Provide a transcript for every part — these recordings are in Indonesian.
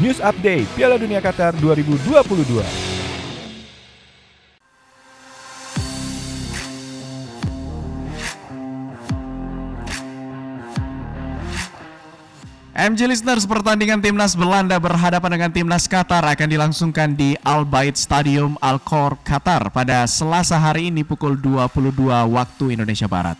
News Update Piala Dunia Qatar 2022. MJ Listeners, pertandingan timnas Belanda berhadapan dengan timnas Qatar akan dilangsungkan di Al Bayt Stadium Al Khor, Qatar pada Selasa hari ini pukul 22 waktu Indonesia Barat.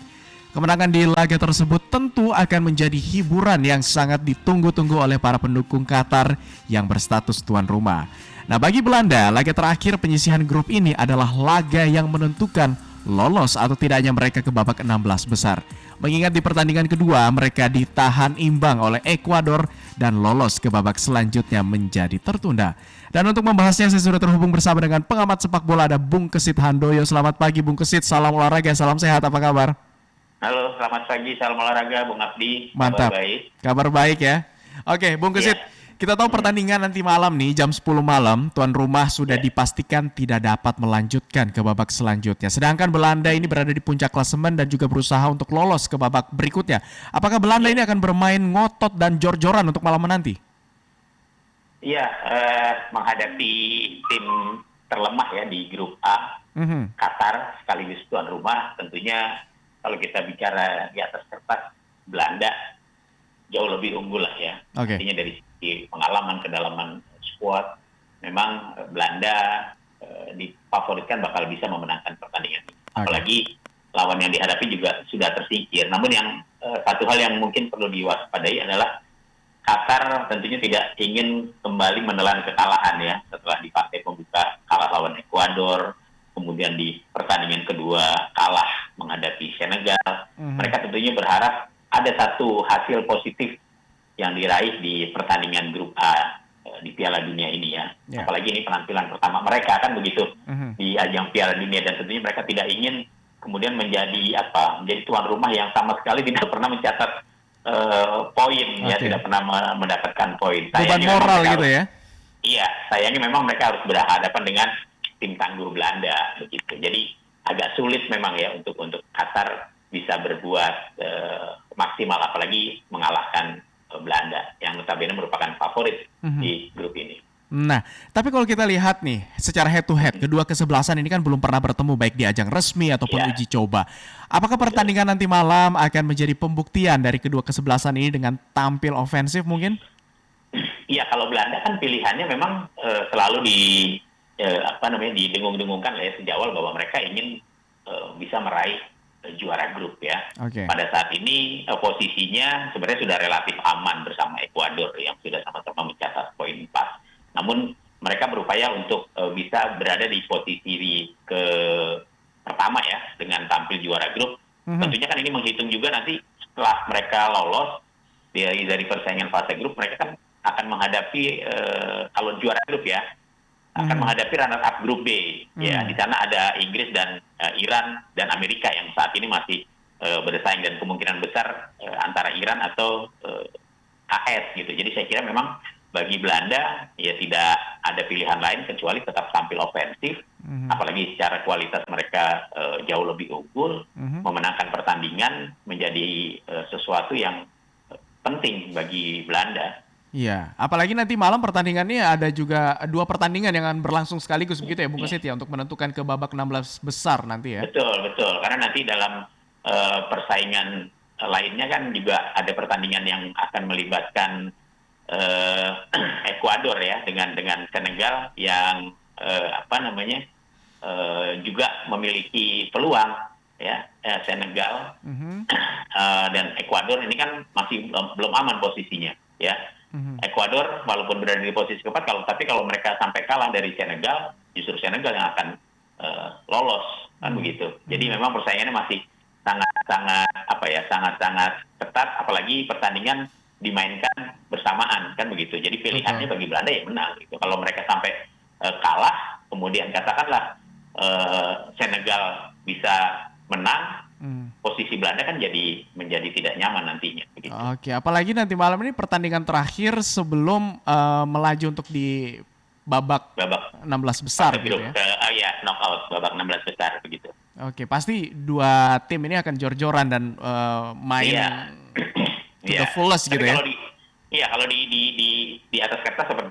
Kemenangan di laga tersebut tentu akan menjadi hiburan yang sangat ditunggu-tunggu oleh para pendukung Qatar yang berstatus tuan rumah. Nah, bagi Belanda, laga terakhir penyisihan grup ini adalah laga yang menentukan lolos atau tidaknya mereka ke babak 16 besar. Mengingat di pertandingan kedua mereka ditahan imbang oleh Ekuador dan lolos ke babak selanjutnya menjadi tertunda. Dan untuk membahasnya saya sudah terhubung bersama dengan pengamat sepak bola ada Bung Kesit Handoyo. Selamat pagi Bung Kesit, salam olahraga, salam sehat, apa kabar? Halo, selamat pagi, salam olahraga Bung Abdi. Mantap, kabar baik ya. Oke Bung Kesit, kita tahu pertandingan nanti malam nih jam 10 malam, tuan rumah sudah dipastikan tidak dapat melanjutkan ke babak selanjutnya. Sedangkan Belanda ini berada di puncak klasemen dan juga berusaha untuk lolos ke babak berikutnya. Apakah Belanda ini akan bermain ngotot dan jor-joran untuk malam nanti? Iya, menghadapi tim terlemah ya di grup A, Qatar sekaligus tuan rumah, tentunya kalau kita bicara di atas kertas, Belanda jauh lebih unggul lah ya. Artinya dari sisi pengalaman, kedalaman squad, memang Belanda difavoritkan bakal bisa memenangkan pertandingan ini. Apalagi lawan yang dihadapi juga sudah tersingkir. Namun yang satu hal yang mungkin perlu diwaspadai adalah Qatar tentunya tidak ingin kembali menelan kekalahan ya setelah di partai pembuka kalah lawan Ekuador, kemudian di pertandingan kedua kalah menghadapi Senegal. Mereka tentunya berharap ada satu hasil positif yang diraih di pertandingan grup A di Piala Dunia ini ya. Apalagi ini penampilan pertama mereka kan begitu di ajang Piala Dunia, dan tentunya mereka tidak ingin kemudian menjadi tuan rumah yang sama sekali tidak pernah mencatat poin ya, tidak pernah mendapatkan poin. Beban moral gitu ya. Iya, sayangnya memang mereka harus berhadapan dengan tim tangguh Belanda begitu. Jadi agak sulit memang ya untuk Qatar bisa berbuat maksimal, apalagi mengalahkan Belanda yang notabene merupakan favorit di grup ini. Nah, tapi kalau kita lihat nih secara head to head, kedua kesebelasan ini kan belum pernah bertemu baik di ajang resmi ataupun uji coba. Apakah pertandingan nanti malam akan menjadi pembuktian dari kedua kesebelasan ini dengan tampil ofensif mungkin? Iya, kalau Belanda kan pilihannya memang selalu didengung-dengungkan ya sejak awal bahwa mereka ingin bisa meraih juara grup ya. Pada saat ini posisinya sebenarnya sudah relatif aman bersama Ekuador yang sudah sama-sama mencatat poin 4. Namun mereka berupaya untuk bisa berada di posisi pertama ya dengan tampil juara grup. Tentunya kan ini menghitung juga nanti setelah mereka lolos dari persaingan fase grup, mereka kan akan menghadapi kalau juara grup ya akan menghadapi runner up grup B. Ya, di sana ada Inggris dan Iran dan Amerika yang saat ini masih bersaing, dan kemungkinan besar antara Iran atau AS gitu. Jadi saya kira memang bagi Belanda ya tidak ada pilihan lain kecuali tetap tampil ofensif, apalagi secara kualitas mereka jauh lebih unggul. Memenangkan pertandingan menjadi sesuatu yang penting bagi Belanda. Iya, apalagi nanti malam pertandingannya ada juga 2 pertandingan yang akan berlangsung sekaligus begitu ya Bung Kesit ya, untuk menentukan ke babak 16 besar nanti ya. Betul, karena nanti dalam persaingan lainnya kan juga ada pertandingan yang akan melibatkan Ekuador ya dengan Senegal yang juga memiliki peluang ya. Senegal dan Ekuador ini kan masih belum aman posisinya ya. Ekuador walaupun berada di posisi keempat, tapi kalau mereka sampai kalah dari Senegal, justru Senegal yang akan lolos kan begitu. Jadi memang persaingannya masih sangat ketat, apalagi pertandingan dimainkan bersamaan kan begitu. Jadi pilihannya bagi Belanda ya menang gitu. Kalau mereka sampai kalah, kemudian katakanlah Senegal bisa menang, posisi Belanda kan menjadi tidak nyaman nantinya. Begitu. Oke, apalagi nanti malam ini pertandingan terakhir sebelum melaju untuk di babak 16 besar gitu ya. Knockout babak 16 besar begitu. Oke, pasti dua tim ini akan jor-joran dan main to the fullest gitu ya. Kalau di atas kertas seperti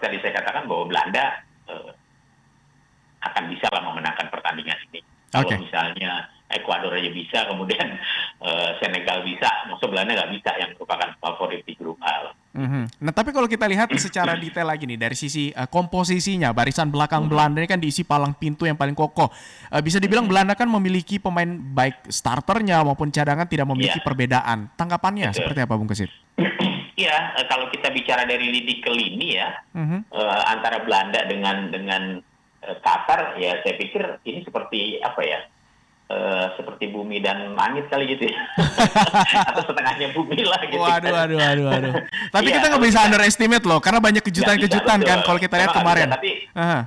Kalau Oke. misalnya Ekuador aja bisa, kemudian Senegal bisa, maksud Belanda nggak bisa yang merupakan favorit di grup A. Mhm. Nah, tapi kalau kita lihat secara detail lagi nih dari sisi komposisinya, barisan belakang Belanda ini kan diisi palang pintu yang paling kokoh. Bisa dibilang Belanda kan memiliki pemain baik starternya maupun cadangan tidak memiliki Iya, perbedaan. Tanggapannya betul. seperti apa, Bung Kesit? Iya, kalau kita bicara dari lini ke lini ya, Mhm. antara Belanda dengan Qatar, ya saya pikir ini seperti apa ya? Seperti bumi dan langit kali gitu ya. Atau setengahnya bumi lah gitu Waduh, kan. waduh, waduh, waduh. Tapi Iya, kita nggak kalau bisa kita underestimate loh, karena banyak nggak bisa, kejutan-kejutan kan betul. kalau kita lihat Memang nggak bisa, kemarin. tapi Aha.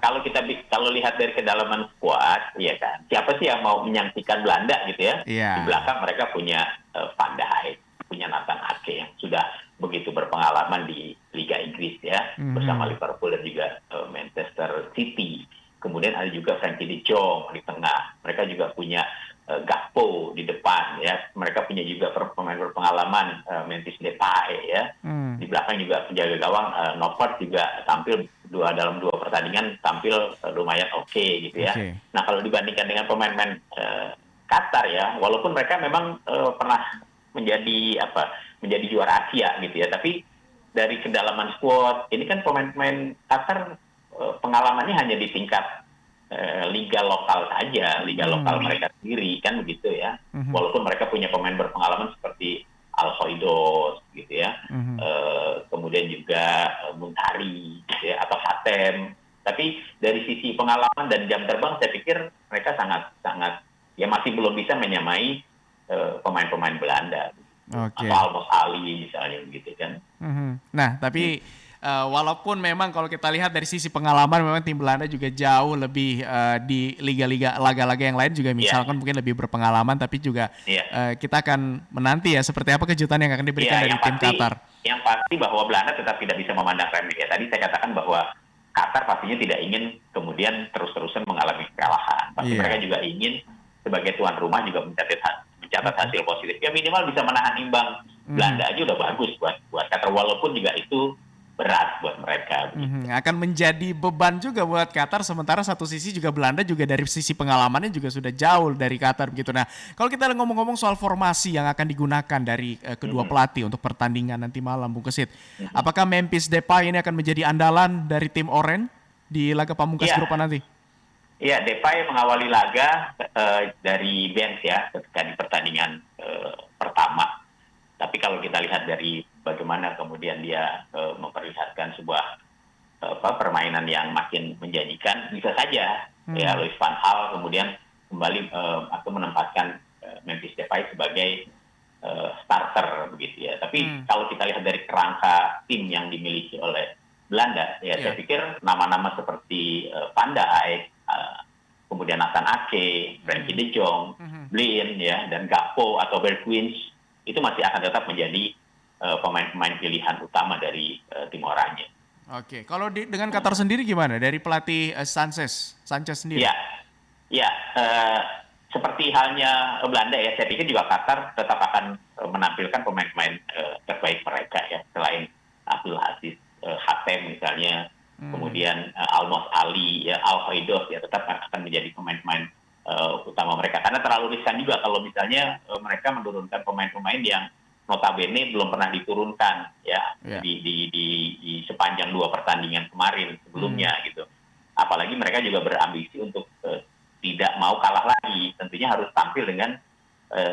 kalau lihat dari kedalaman skuad, ya kan. Siapa sih yang mau menyaksikan Belanda gitu ya? Iya. Di belakang mereka punya Van Dijk, punya Nathan Ake yang sudah begitu berpengalaman di Liga Inggris ya, bersama Liverpool dan juga Manchester City. Kemudian ada juga Frankie de Jong di tengah. Mereka juga punya Gakpo di depan ya. Mereka punya juga pemain berpengalaman Memphis Depay ya. Hmm. Di belakang juga penjaga gawang Noppert juga tampil dalam dua pertandingan tampil lumayan oke gitu ya. Oke. Nah, kalau dibandingkan dengan pemain-pemain Qatar ya, walaupun mereka memang pernah menjadi juara Asia gitu ya, tapi dari kedalaman squad ini kan pemain-pemain Qatar pengalamannya hanya di tingkat liga lokal saja, liga lokal mereka sendiri kan begitu ya. Walaupun mereka punya pemain berpengalaman seperti Al Hoidos gitu ya, kemudian juga Muntari gitu ya, atau Hatem. Tapi dari sisi pengalaman dan jam terbang, saya pikir mereka sangat ya masih belum bisa menyamai pemain-pemain Belanda. Oke. Atau Almos Ali misalnya begitu kan. Nah, tapi walaupun memang kalau kita lihat dari sisi pengalaman memang tim Belanda juga jauh lebih di laga-laga yang lain juga misalkan mungkin lebih berpengalaman, tapi juga kita akan menanti ya seperti apa kejutan yang akan diberikan dari tim Qatar. Yang pasti bahwa Belanda tetap tidak bisa memandang remeh ya. Tadi saya katakan bahwa Qatar pastinya tidak ingin kemudian terus-terusan mengalami kekalahan. Pasti mereka juga ingin sebagai tuan rumah juga mencatat hasil positif. Ya minimal bisa menahan imbang. Belanda aja udah bagus buat Qatar, walaupun juga itu berat buat mereka. Akan menjadi beban juga buat Qatar, sementara satu sisi juga Belanda juga dari sisi pengalamannya juga sudah jauh dari Qatar begitu. Nah, kalau kita ngomong-ngomong soal formasi yang akan digunakan dari kedua pelatih untuk pertandingan nanti malam, Bung Kesit, apakah Memphis Depay ini akan menjadi andalan dari tim Oranye di laga pamungkas grup A nanti? Iya, Depay mengawali laga dari bench ya ketika di pertandingan pertama. Tapi kalau kita lihat dari bagaimana kemudian dia memperlihatkan sebuah permainan yang makin menjanjikan, bisa saja ya Louis van Gaal kemudian kembali atau menempatkan Memphis Depay sebagai starter begitu ya. Tapi kalau kita lihat dari kerangka tim yang dimiliki oleh Belanda, ya saya pikir nama-nama seperti Van Dijk, kemudian Nathan Ake, Frankie de Jong, Blind ya, dan Gakpo atau Bergwijn itu masih akan tetap menjadi pemain-pemain pilihan utama dari tim Oranye. Oke, kalau dengan Qatar sendiri gimana? Dari pelatih Sanchez sendiri? Ya, seperti halnya Belanda ya, saya pikir juga Qatar tetap akan menampilkan pemain-pemain terbaik mereka ya, selain Abdul Aziz Hatem misalnya, kemudian Almos Ali, ya, Al Hoidos ya tetap akan menjadi pemain-pemain utama mereka, karena terlalu riskan juga kalau misalnya mereka menurunkan pemain-pemain yang notabene belum pernah diturunkan ya di sepanjang 2 pertandingan kemarin sebelumnya gitu. Apalagi mereka juga berambisi untuk tidak mau kalah lagi, tentunya harus tampil dengan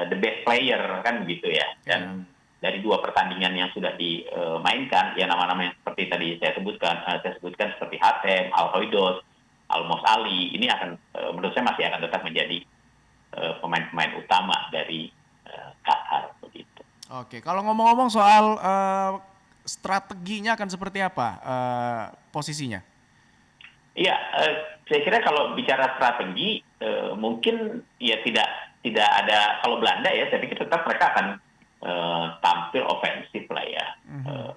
the best player kan begitu ya. Dan dari 2 pertandingan yang sudah dimainkan ya nama-nama yang seperti tadi saya sebutkan seperti Hatem, Al Hoidos, Almos Ali, ini akan menurut saya masih akan tetap menjadi pemain-pemain utama dari Qatar begitu. Oke, kalau ngomong-ngomong soal strateginya akan seperti apa posisinya? Iya, saya kira kalau bicara strategi mungkin ya tidak ada, kalau Belanda ya saya pikir tetap mereka akan tampil ofensif lah ya.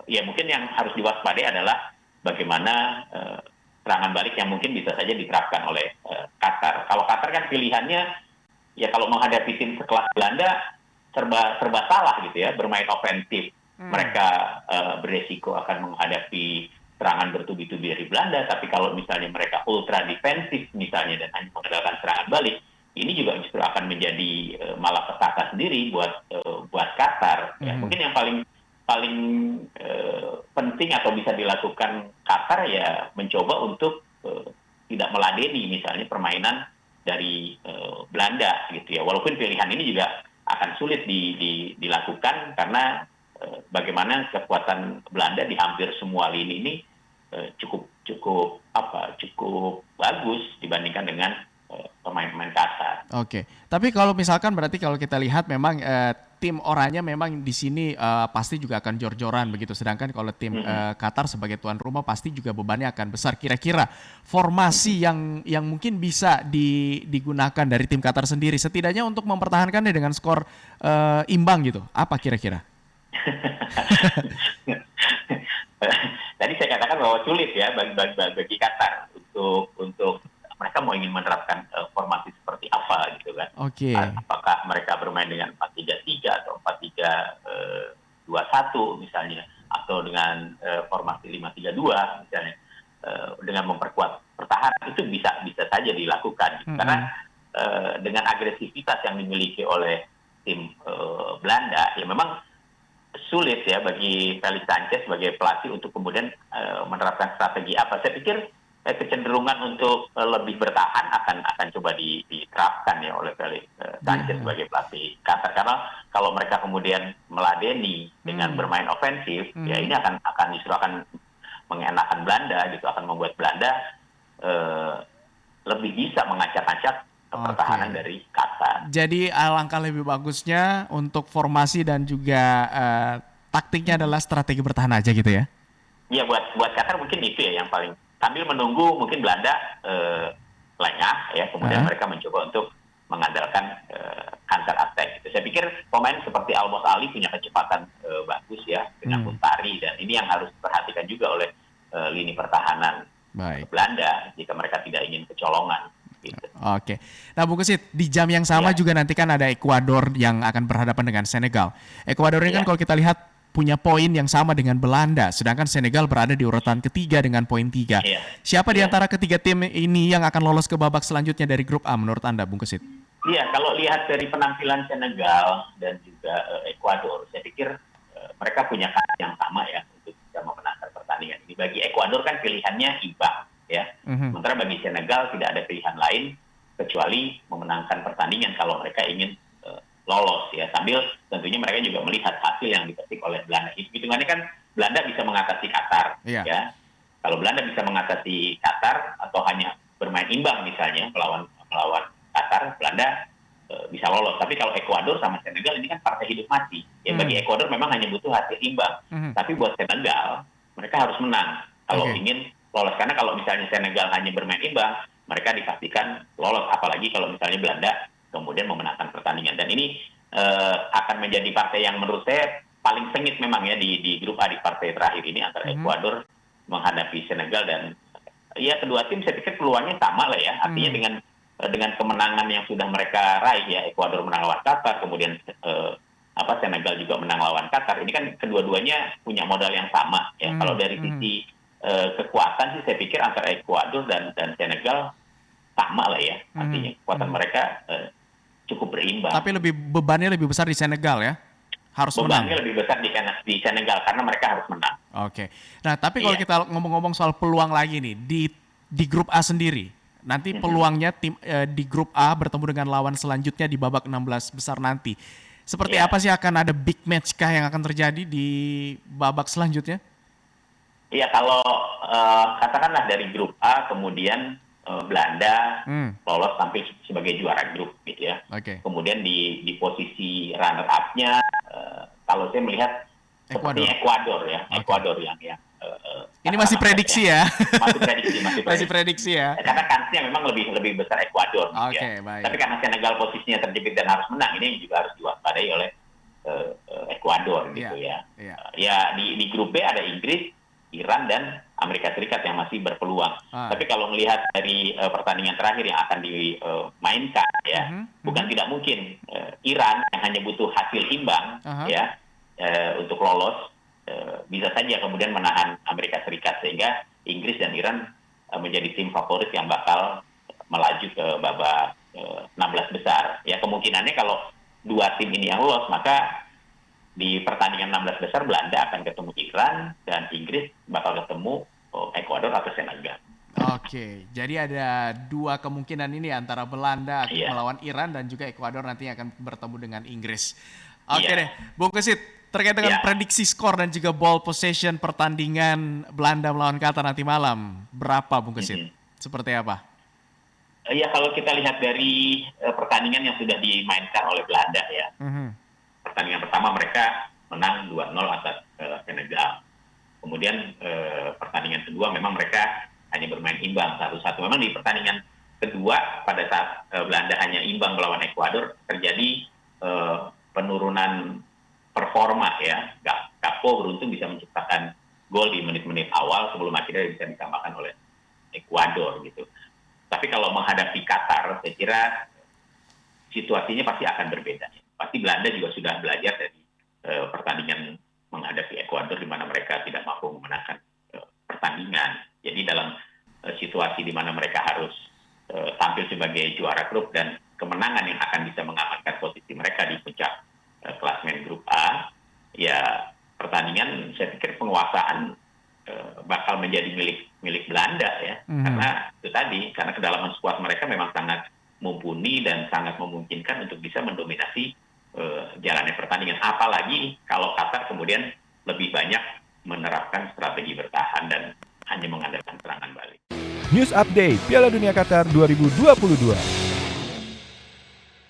Ya mungkin yang harus diwaspadai adalah bagaimana serangan balik yang mungkin bisa saja diterapkan oleh Qatar. Kalau Qatar kan pilihannya ya kalau menghadapi tim sekelas Belanda serba salah gitu ya, bermain ofensif. Mereka beresiko akan menghadapi serangan bertubi-tubi dari Belanda, tapi kalau misalnya mereka ultra defensif misalnya dan hanya mengandalkan serangan balik, ini juga justru akan menjadi malapetaka sendiri buat Qatar. Ya. Mungkin yang paling penting atau bisa dilakukan Qatar ya mencoba untuk tidak meladeni misalnya permainan dari Belanda gitu ya. Walaupun pilihan ini juga akan sulit dilakukan karena bagaimana kekuatan Belanda di hampir semua lini ini cukup bagus dibandingkan dengan pemain-pemain Qatar. Oke, tapi kalau misalkan berarti kalau kita lihat memang tim oranye memang di sini pasti juga akan jor-joran begitu. Sedangkan kalau tim Qatar sebagai tuan rumah pasti juga bebannya akan besar. Kira-kira formasi yang mungkin bisa digunakan dari tim Qatar sendiri setidaknya untuk mempertahankannya dengan skor imbang gitu. Apa kira-kira? Tadi saya katakan bahwa sulit ya bagi Qatar untuk mereka mau ingin menerapkan formasi seperti apa gitu kan. Oke. Apakah mereka bermain dengan 4-3-3 atau 4-3-2-1 misalnya, atau dengan formasi 5-3-2 misalnya, dengan memperkuat pertahanan, itu bisa saja dilakukan gitu. Karena dengan agresivitas yang dimiliki oleh tim Belanda ya memang sulit ya bagi Felix Sanchez sebagai pelatih untuk kemudian menerapkan strategi apa. Saya pikir kecenderungan untuk lebih bertahan akan coba diterapkan ya oleh Felix Sanchez sebagai pelatih Qatar, karena kalau mereka kemudian meladeni dengan bermain ofensif ya ini justru akan mengenakan Belanda gitu, akan membuat Belanda lebih bisa mengacak-acak pertahanan dari Qatar. Jadi alangkah lebih bagusnya untuk formasi dan juga taktiknya adalah strategi bertahan aja gitu ya? Iya, buat Qatar mungkin itu ya yang paling, sambil menunggu mungkin Belanda lengah ya, kemudian mereka mencoba untuk mengandalkan counter attack gitu. Saya pikir pemain seperti Almos Ali punya kecepatan bagus ya dengan Muntari, dan ini yang harus diperhatikan juga oleh lini pertahanan Belanda jika mereka tidak ingin kecolongan. Gitu. Oke. Nah, Bung Kesit, di jam yang sama juga nanti kan ada Ekuador yang akan berhadapan dengan Senegal. Ekuador ini kan kalau kita lihat punya poin yang sama dengan Belanda, sedangkan Senegal berada di urutan ketiga dengan poin 3. Siapa di antara ketiga tim ini yang akan lolos ke babak selanjutnya dari grup A menurut Anda, Bung Kesit? Iya, kalau lihat dari penampilan Senegal dan juga Ekuador, saya pikir mereka punya kans yang sama ya untuk bisa memenangkan pertandingan ini. Bagi Ekuador kan pilihannya imbang. Ya, sementara bagi Senegal tidak ada pilihan lain kecuali memenangkan pertandingan kalau mereka ingin lolos ya. Sambil tentunya mereka juga melihat hasil yang dipetik oleh Belanda. Hitungannya kan Belanda bisa mengatasi Qatar, ya. Kalau Belanda bisa mengatasi Qatar atau hanya bermain imbang misalnya melawan Qatar, Belanda bisa lolos. Tapi kalau Ekuador sama Senegal ini kan partai hidup mati. Ya, bagi Ekuador memang hanya butuh hasil imbang. Tapi buat Senegal mereka harus menang kalau ingin lolos, karena kalau misalnya Senegal hanya bermain imbang, mereka dipastikan lolos, apalagi kalau misalnya Belanda kemudian memenangkan pertandingan. Dan ini akan menjadi partai yang menurut saya paling sengit memang ya di grup A, di partai terakhir ini antara Ekuador menghadapi Senegal. Dan ya kedua tim saya pikir peluangnya sama lah ya, artinya dengan kemenangan yang sudah mereka raih ya, Ekuador menang lawan Qatar, kemudian Senegal juga menang lawan Qatar, ini kan kedua-duanya punya modal yang sama ya. Kalau dari sisi kekuatan sih saya pikir antara Ekuador dan Senegal sama lah ya, artinya kekuatan mereka cukup berimbang. Tapi bebannya lebih besar di Senegal ya, harus menang. Bebannya lebih besar di Senegal karena mereka harus menang. Oke. Nah, tapi kalau kita ngomong-ngomong soal peluang lagi nih di grup A sendiri, nanti peluangnya tim di grup A bertemu dengan lawan selanjutnya di babak 16 besar nanti. Seperti apa sih, akan ada big match kah yang akan terjadi di babak selanjutnya? Iya, kalau katakanlah dari grup A kemudian Belanda lolos sampai sebagai juara grup gitu ya. Kemudian di posisi runner up-nya kalau saya melihat seperti Ekuador ya. Ekuador yang ini masih prediksi ya. Masih prediksi ya. Karena kansnya memang lebih besar Ekuador gitu ya. Baik. Tapi karena Senegal posisinya terjepit dan harus menang, ini juga harus diwaspadai oleh Ekuador gitu ya. Ya di grup B ada Inggris, Iran, dan Amerika Serikat yang masih berpeluang. Tapi kalau melihat dari pertandingan terakhir yang akan dimainkan ya, bukan tidak mungkin Iran yang hanya butuh hasil imbang ya untuk lolos bisa saja kemudian menahan Amerika Serikat, sehingga Inggris dan Iran menjadi tim favorit yang bakal melaju ke babak 16 besar. Ya kemungkinannya kalau dua tim ini yang lolos, maka di pertandingan 16 besar Belanda akan ketemu Iran dan Inggris bakal ketemu Ekuador atau Senegal. Oke, jadi ada dua kemungkinan ini antara Belanda melawan Iran dan juga Ekuador nantinya akan bertemu dengan Inggris. Oke deh, Bung Kesit, terkait dengan prediksi skor dan juga ball possession pertandingan Belanda melawan Qatar nanti malam, berapa Bung Kesit? Seperti apa? Ya kalau kita lihat dari pertandingan yang sudah dimainkan oleh Belanda ya, pertandingan pertama mereka menang 2-0 atas Senegal. Kemudian pertandingan kedua memang mereka hanya bermain imbang 1-1. Memang di pertandingan kedua pada saat Belanda hanya imbang melawan Ekuador terjadi penurunan performa ya. Gakpo beruntung bisa menciptakan gol di menit-menit awal sebelum akhirnya bisa ditambahkan oleh Ekuador gitu. Tapi kalau menghadapi Qatar, saya kira situasinya pasti akan berbeda. Pasti Belanda juga sudah belajar dari pertandingan menghadapi Ekuador di mana mereka tidak mampu memenangkan pertandingan. Jadi dalam situasi di mana mereka harus tampil sebagai juara grup dan kemenangan yang akan bisa mengamankan posisi mereka di puncak klasemen grup A, ya pertandingan saya pikir penguasaan bakal menjadi milik Belanda ya. Karena itu tadi, karena kedalaman skuad mereka memang sangat mumpuni dan sangat memungkinkan untuk bisa mendominasi jalannya pertandingan. Apalagi kalau Qatar kemudian lebih banyak menerapkan strategi bertahan dan hanya mengandalkan serangan balik. News Update Piala Dunia Qatar 2022.